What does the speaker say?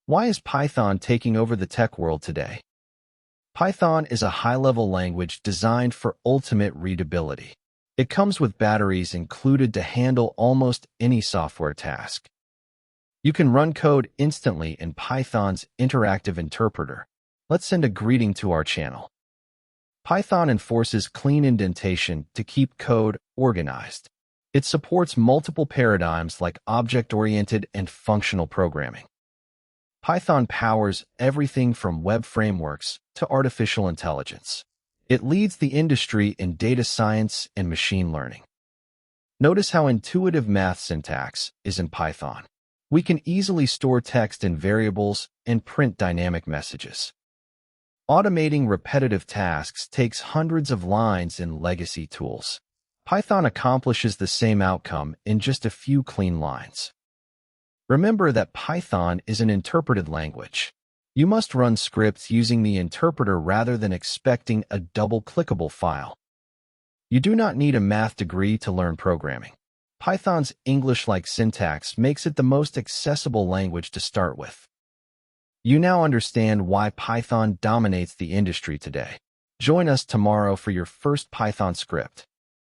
Why is Python taking over the tech world today? Python is a high-level language designed for ultimate readability. It comes with batteries included to handle almost any software task. You can run code instantly in Python's interactive interpreter. Let's send a greeting to our channel. Python enforces clean indentation to keep code organized. It supports multiple paradigms like object-oriented and functional programming. Python powers everything from web frameworks to artificial intelligence. It leads the industry in data science and machine learning. Notice how intuitive math syntax is in Python. We can easily store text in variables and print dynamic messages. Automating repetitive tasks takes hundreds of lines in legacy tools. Python accomplishes the same outcome in just a few clean lines. Remember that Python is an interpreted language. You must run scripts using the interpreter rather than expecting a double-clickable file. You do not need a math degree to learn programming. Python's English-like syntax makes it the most accessible language to start with. You now understand why Python dominates the industry today. Join us tomorrow for your first Python script.